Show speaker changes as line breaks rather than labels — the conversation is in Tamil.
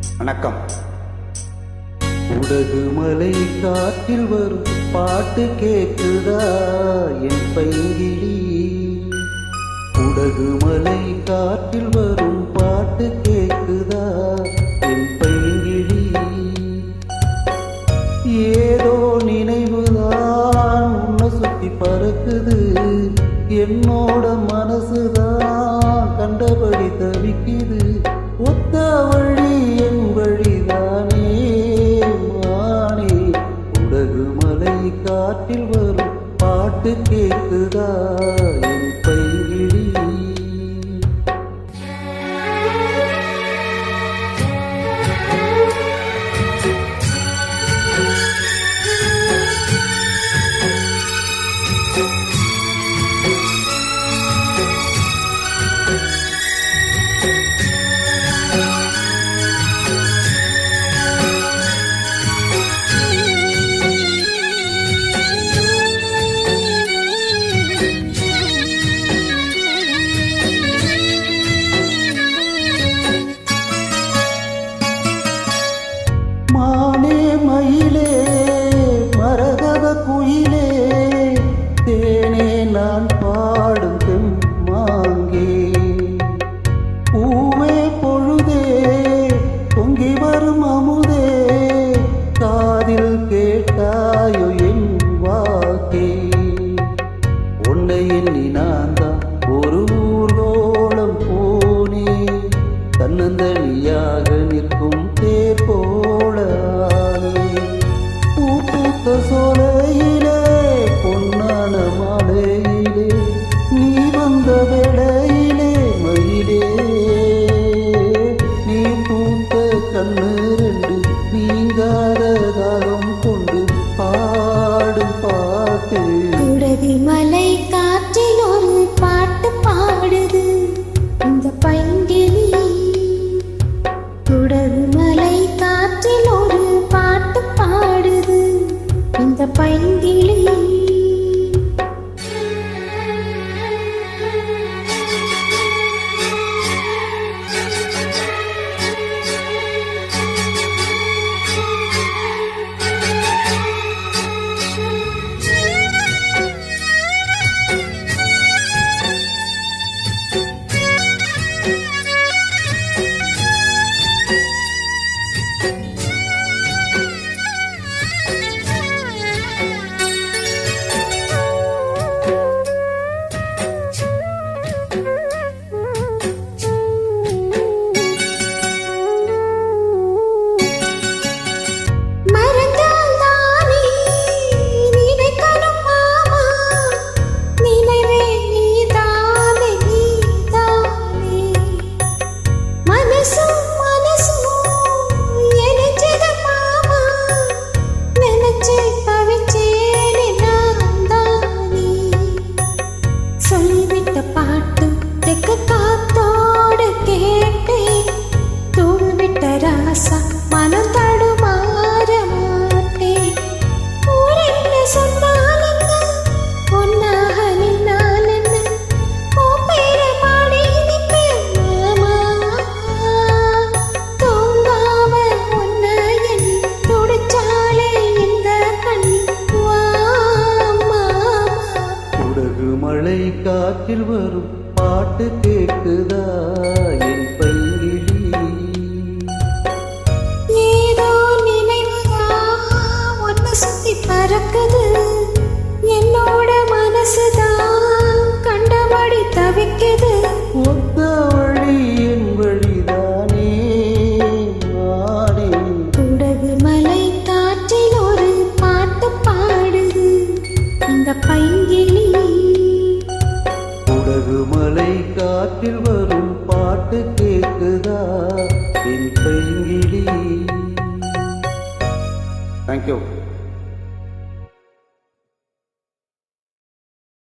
வணக்கம். உடகு மலை காற்றில் வரும் பாட்டு கேட்குதா என் பைங்கிளி? உடகு மலை காற்றில் வரும் பாட்டு கேட்குதா என் பைங்கிளி? ஏதோ நினைவுதான் உன்னை சுத்தி பறக்குது, என்னோட மனசுதான் கண்டபடி தவிக்குது. ஒத்த வழி என் வழிதானே மானே. உடகு மலை காற்றில் வரும் பாட்டு கேட்குதா என் பைங்கிளி? மானே மயிலே மரகத குயிலே, தேனே நான் பாடும் தெம்மாங்கே. பூவே பொழுதே பொங்கி வரும் அமுதே, காதில் கேட்டாயோ என் வாக்கே. உன்னை எண்ணி நான் தான் ஒரு ஊர்கோலம் போனே, தன்னந்தனியாக நிற்கும் தேர் போலானே. பூத்த சோலையிலே பொன்னான மாலையிலே, நீ வந்த வேளையிலே மயிலே. நீ பூத்த கண்ணு ரெண்டு நீங்காத தாகம் கொண்டு பாடும் பாட்டு.
உடகு மலை காற்றில் ஒரு பாட்டு பாடுது இந்த பைங்கிளி. உடகு மலை காற்றில் ஒரு பாட்டு பாடுது இந்த பைங்கிளி. பாட்டு தெக்க காத்தோடு கேட்டே, தூவிட்ட ராசா மனம் தடுமாற மாட்டே. ஊரென்ன சொன்னாலென்ன, ஒன்னாக நின்னாலென்ன, உன் பேரை பாடி நிற்பேன் மாமா. தூங்காம உன்னை எண்ணி துடிச்சாலே இந்த கண்ணி வா மாமா.
உடகு மலை காற்றில் வரும் பாட்டு கேட்குதா என் பைங்கிளி?
ஏதோ நினைவுதான் ஒன்னு சுத்தி பறக்குது, என்னோட மனசுதான் கண்டபடி தவிக்குது.
ஒத்த வழி என் வழிதானே மானே.
உடகு மலை காற்றில் ஒரு பாட்டு பாடுது இந்த பைங்கிளி.
உடகு மலை காற்றில் வரும் பாட்டு கேட்குதா என் பைங்கிளி? தேங்க்யூ.